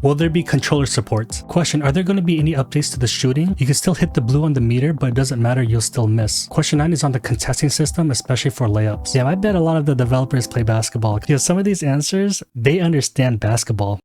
will there be controller support? Question, are there going to be any updates to the shooting? You can still hit the blue on the meter, but it doesn't matter, you'll still miss. Question 9 is on the contesting system, especially for layups. Yeah, I bet a lot of the developers play basketball. Because some of these answers, they understand basketball.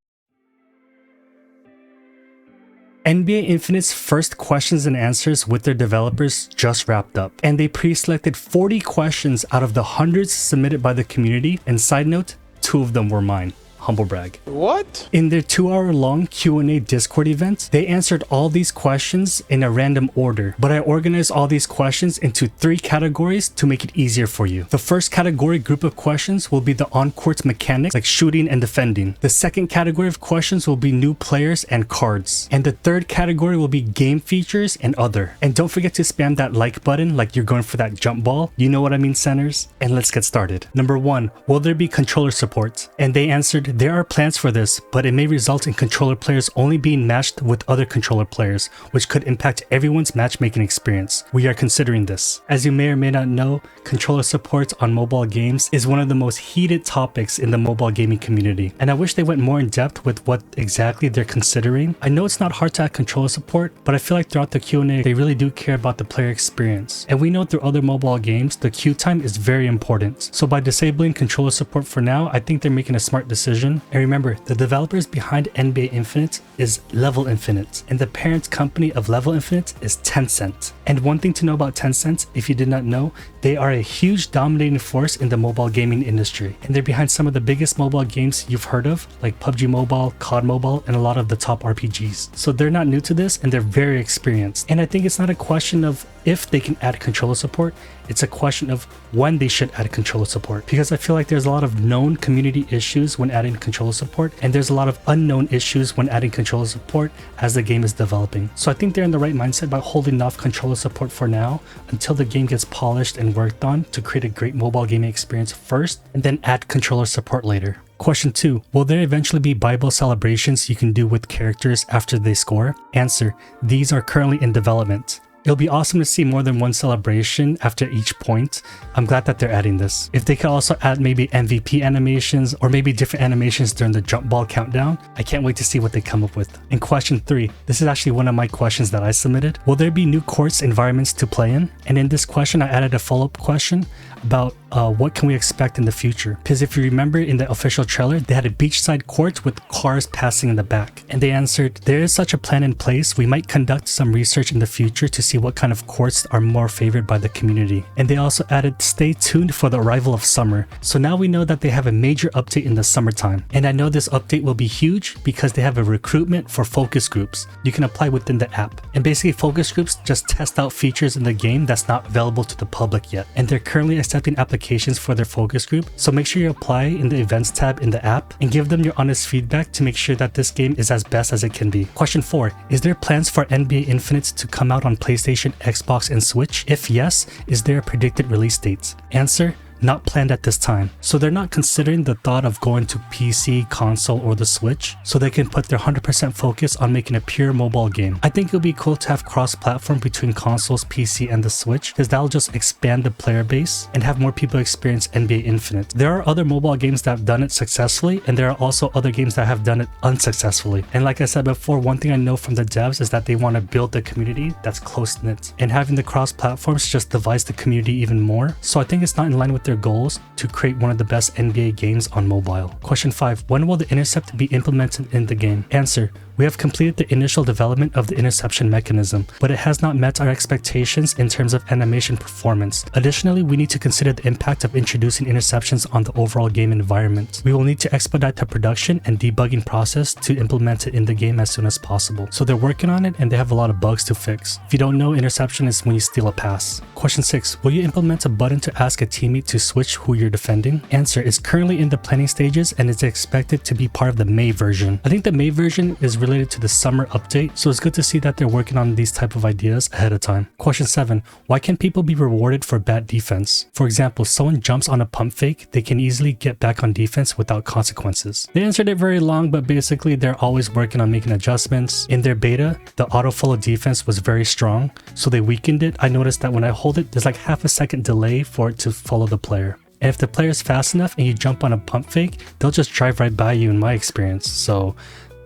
NBA Infinite's first questions and answers with their developers just wrapped up, and they pre-selected 40 questions out of the hundreds submitted by the community, and side note, 2 of them were mine. Humble brag. What? In their 2-hour-long Q&A Discord event, they answered all these questions in a random order, but I organized all these questions into 3 categories to make it easier for you. The first category group of questions will be the on-court mechanics like shooting and defending. The second category of questions will be new players and cards. And the third category will be game features and other. And don't forget to spam that like button like you're going for that jump ball. You know what I mean, centers? And let's get started. Number 1, will there be controller support? And they answered, there are plans for this, but it may result in controller players only being matched with other controller players, which could impact everyone's matchmaking experience. We are considering this. As you may or may not know, controller support on mobile games is one of the most heated topics in the mobile gaming community, and I wish they went more in depth with what exactly they're considering. I know it's not hard to add controller support, but I feel like throughout the Q&A, they really do care about the player experience. And we know through other mobile games, the queue time is very important. So by disabling controller support for now, I think they're making a smart decision. And remember, the developers behind NBA Infinite is Level Infinite, and the parent company of Level Infinite is Tencent. And one thing to know about Tencent, if you did not know, they are a huge dominating force in the mobile gaming industry, and they're behind some of the biggest mobile games you've heard of, like PUBG Mobile, COD Mobile, and a lot of the top RPGs. So they're not new to this, and they're very experienced. And I think it's not a question of if they can add controller support, it's a question of when they should add controller support, because I feel like there's a lot of known community issues when adding controller support, and there's a lot of unknown issues when adding controller support as the game is developing. So I think they're in the right mindset by holding off controller support for now until the game gets polished and worked on to create a great mobile gaming experience first, and then add controller support later. Question 2, will there eventually be Bible celebrations you can do with characters after they score? Answer, these are currently in development. It'll be awesome to see more than one celebration after each point. I'm glad that they're adding this. If they could also add maybe MVP animations or maybe different animations during the jump ball countdown, I can't wait to see what they come up with. And question 3, this is actually one of my questions that I submitted. Will there be new courts environments to play in? And in this question, I added a follow-up question about what can we expect in the future, because if you remember in the official trailer, they had a beachside court with cars passing in the back, and they answered, there is such a plan in place. We might conduct some research in the future to see what kind of courts are more favored by the community. And they also added, stay tuned for the arrival of summer. So now we know that they have a major update in the summertime, and I know this update will be huge because they have a recruitment for focus groups you can apply within the app. And basically focus groups just test out features in the game that's not available to the public yet, and they're currently accepting applications for their focus group, so make sure you apply in the events tab in the app and give them your honest feedback to make sure that this game is as best as it can be. Question 4, is there plans for NBA Infinite to come out on PlayStation, Xbox, and Switch? If yes, is there a predicted release date? Answer, not planned at this time. So they're not considering the thought of going to PC, console, or the Switch, so they can put their 100% focus on making a pure mobile game. I think it would be cool to have cross-platform between consoles, PC, and the Switch, because that'll just expand the player base and have more people experience NBA Infinite. There are other mobile games that have done it successfully, and there are also other games that have done it unsuccessfully. And like I said before, one thing I know from the devs is that they want to build a community that's close-knit, and having the cross-platforms just divides the community even more. So I think it's not in line with their goals to create one of the best NBA games on mobile. Question 5, when will the intercept be implemented in the game? Answer, we have completed the initial development of the interception mechanism, but it has not met our expectations in terms of animation performance. Additionally, we need to consider the impact of introducing interceptions on the overall game environment. We will need to expedite the production and debugging process to implement it in the game as soon as possible. So they're working on it, and they have a lot of bugs to fix. If you don't know, interception is when you steal a pass. Question 6, will you implement a button to ask a teammate to switch who you're defending? Answer, is currently in the planning stages and is expected to be part of the May version. I think the May version is related to the summer update, so it's good to see that they're working on these type of ideas ahead of time. Question 7, why can people be rewarded for bad defense? For example, if someone jumps on a pump fake, they can easily get back on defense without consequences. They answered it very long, but basically they're always working on making adjustments. In their beta, the auto follow defense was very strong, so they weakened it. I noticed that when I hold it, there's like half a second delay for it to follow the player. And if the player is fast enough and you jump on a pump fake, they'll just drive right by you in my experience. So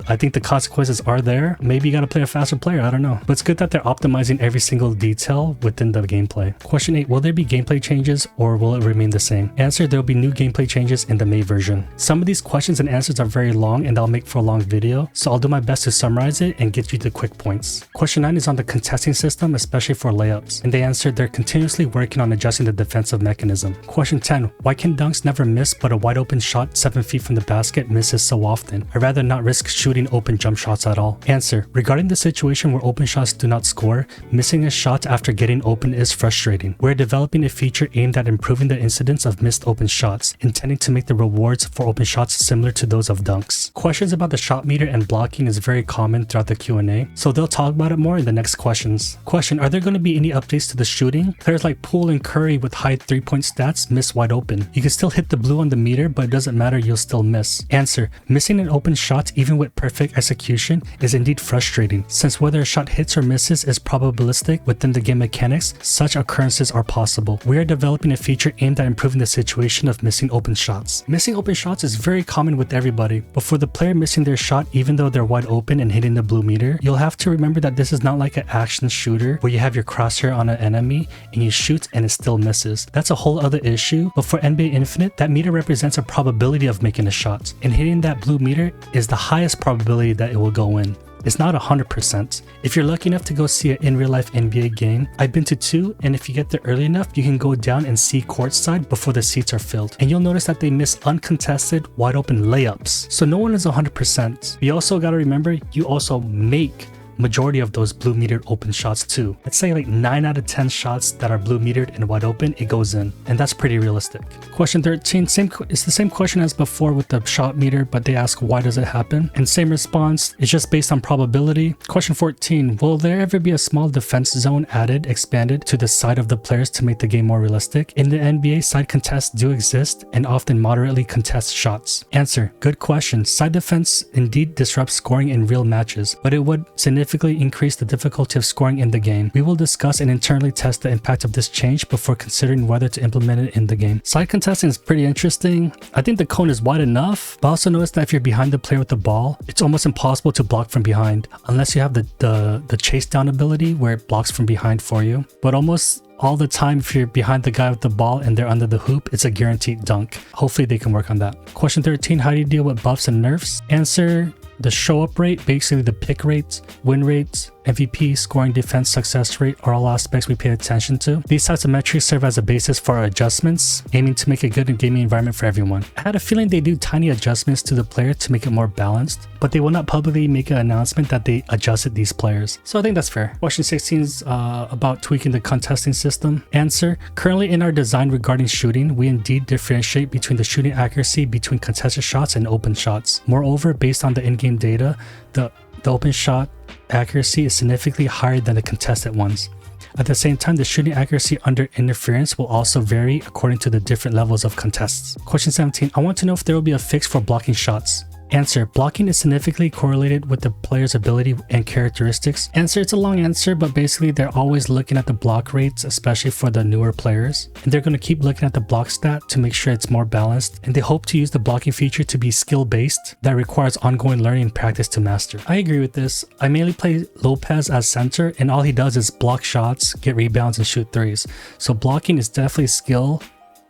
I think the consequences are there. Maybe you gotta play a faster player, I don't know. But it's good that they're optimizing every single detail within the gameplay. Question 8, will there be gameplay changes or will it remain the same? Answer, there will be new gameplay changes in the May version. Some of these questions and answers are very long and that'll make for a long video, so I'll do my best to summarize it and get you the quick points. Question 9 is on the contesting system, especially for layups, and they answered they're continuously working on adjusting the defensive mechanism. Question 10, why can dunks never miss but a wide open shot 7 feet from the basket misses so often? I'd rather not risk shooting open jump shots at all. Answer, regarding the situation where open shots do not score, missing a shot after getting open is frustrating. We're developing a feature aimed at improving the incidence of missed open shots, intending to make the rewards for open shots similar to those of dunks. Questions about the shot meter and blocking is very common throughout the Q&A, so they'll talk about it more in the next questions. Question, are there going to be any updates to the shooting? Players like Poole and Curry with high 3-point stats miss wide open. You can still hit the blue on the meter, but it doesn't matter, you'll still miss. Answer, missing an open shot even with perfect execution is indeed frustrating, since whether a shot hits or misses is probabilistic within the game mechanics. Such occurrences are possible. We are developing a feature aimed at improving the situation of missing open shots. Missing open shots is very common with everybody, but for the player missing their shot even though they're wide open and hitting the blue meter, you'll have to remember that this is not like an action shooter where you have your crosshair on an enemy and you shoot and it still misses. That's a whole other issue, but for NBA Infinite, that meter represents a probability of making a shot, and hitting that blue meter is the highest probability that it will go in. It's not 100%. If you're lucky enough to go see an in real life NBA game, I've been to 2, and if you get there early enough, you can go down and see courtside before the seats are filled. And you'll notice that they miss uncontested, wide open layups. So no one is 100%. You also gotta remember, you also make majority of those blue metered open shots too. Let's say like 9 out of 10 shots that are blue metered and wide open, it goes in, and that's pretty realistic. Question 13, it's the same question as before with the shot meter, but they ask why does it happen, and same response, it's just based on probability. Question 14, will there ever be a small defense zone expanded to the side of the players to make the game more realistic? In the NBA, side contests do exist and often moderately contest shots. Answer, good question. Side defense indeed disrupts scoring in real matches, but it would significantly increase the difficulty of scoring in the game. We will discuss and internally test the impact of this change before considering whether to implement it in the game. Side contesting is pretty interesting. I think the cone is wide enough, but also notice that if you're behind the player with the ball, it's almost impossible to block from behind unless you have the chase down ability where it blocks from behind for you. But almost all the time, if you're behind the guy with the ball and they're under the hoop, it's a guaranteed dunk. Hopefully they can work on that. Question 13, how do you deal with buffs and nerfs? Answer, the show up rate, basically the pick rates, win rates, MVP, scoring, defense, success rate are all aspects we pay attention to. These types of metrics serve as a basis for our adjustments, aiming to make a good gaming environment for everyone. I had a feeling they do tiny adjustments to the player to make it more balanced, but they will not publicly make an announcement that they adjusted these players. So I think that's fair. Question 16 is about tweaking the contesting system. Answer, currently in our design regarding shooting, we indeed differentiate between the shooting accuracy between contested shots and open shots. Moreover, based on the in-game data, the open shot accuracy is significantly higher than the contested ones. At the same time, the shooting accuracy under interference will also vary according to the different levels of contests. Question 17, I want to know if there will be a fix for blocking shots. Answer, blocking is significantly correlated with the player's ability and characteristics. Answer, it's a long answer, but basically they're always looking at the block rates, especially for the newer players. And they're going to keep looking at the block stat to make sure it's more balanced. And they hope to use the blocking feature to be skill-based that requires ongoing learning and practice to master. I agree with this. I mainly play Lopez as center, and all he does is block shots, get rebounds, and shoot threes. So blocking is definitely skill,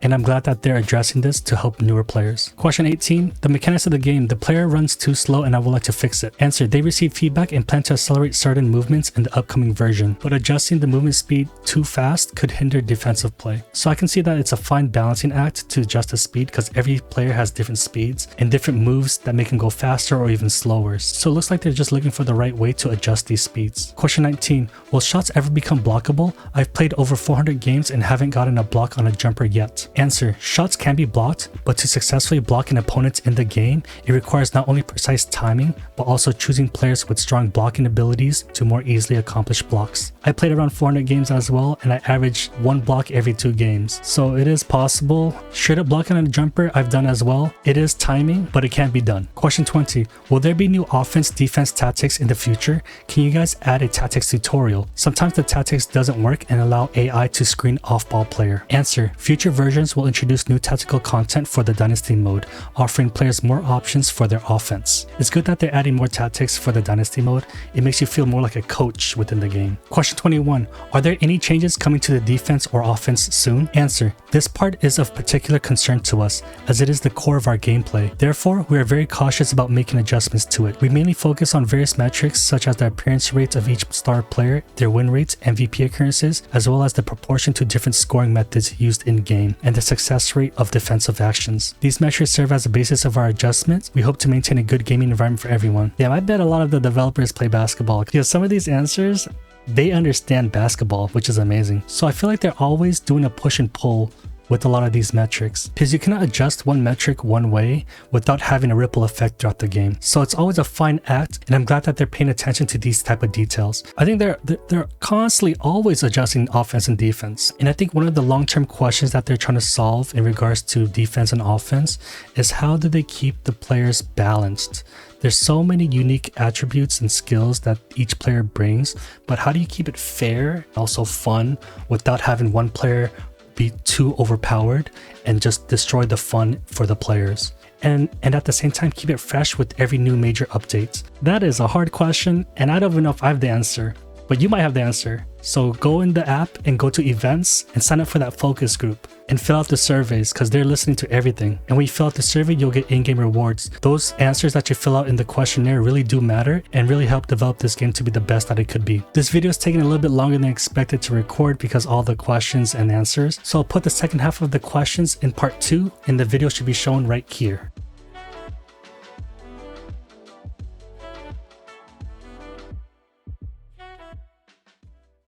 and I'm glad that they're addressing this to help newer players. Question 18, the mechanics of the game. The player runs too slow and I would like to fix it. Answer, they receive feedback and plan to accelerate certain movements in the upcoming version, but adjusting the movement speed too fast could hinder defensive play. So I can see that it's a fine balancing act to adjust the speed because every player has different speeds and different moves that make him go faster or even slower. So it looks like they're just looking for the right way to adjust these speeds. Question 19, will shots ever become blockable? I've played over 400 games and haven't gotten a block on a jumper yet. Answer, shots can be blocked, but to successfully block an opponent in the game, it requires not only precise timing, but also choosing players with strong blocking abilities to more easily accomplish blocks. I played around 400 games as well, and I averaged 1 block every 2 games. So it is possible. Straight up blocking on a jumper, I've done as well. It is timing, but it can be done. Question 20, will there be new offense defense tactics in the future? Can you guys add a tactics tutorial? Sometimes the tactics doesn't work and allow AI to screen off-ball player. Answer, future versions expansions will introduce new tactical content for the Dynasty mode, offering players more options for their offense. It's good that they're adding more tactics for the Dynasty mode. It makes you feel more like a coach within the game. Question 21. Are there any changes coming to the defense or offense soon? Answer. This part is of particular concern to us, as it is the core of our gameplay. Therefore, we are very cautious about making adjustments to it. We mainly focus on various metrics such as the appearance rates of each star player, their win rates, MVP occurrences, as well as the proportion to different scoring methods used in-game, and the success rate of defensive actions. These metrics serve as the basis of our adjustments. We hope to maintain a good gaming environment for everyone. Yeah, I bet a lot of the developers play basketball, because some of these answers, they understand basketball, which is amazing. So I feel like they're always doing a push and pull with a lot of these metrics, because you cannot adjust one metric one way without having a ripple effect throughout the game. So it's always a fine act, and I'm glad that they're paying attention to these type of details. I think they're constantly always adjusting offense and defense. And I think one of the long-term questions that they're trying to solve in regards to defense and offense is how do they keep the players balanced? There's so many unique attributes and skills that each player brings, but how do you keep it fair and also fun without having one player be too overpowered and just destroy the fun for the players? And at the same time keep it fresh with every new major update? That is a hard question, and I don't even know if I have the answer, but you might have the answer. So go in the app and go to events and sign up for that focus group and fill out the surveys, because they're listening to everything. And when you fill out the survey, you'll get in-game rewards. Those answers that you fill out in the questionnaire really do matter and really help develop this game to be the best that it could be. This video is taking a little bit longer than expected to record because all the questions and answers. So I'll put the second half of the questions in part 2, and the video should be shown right here.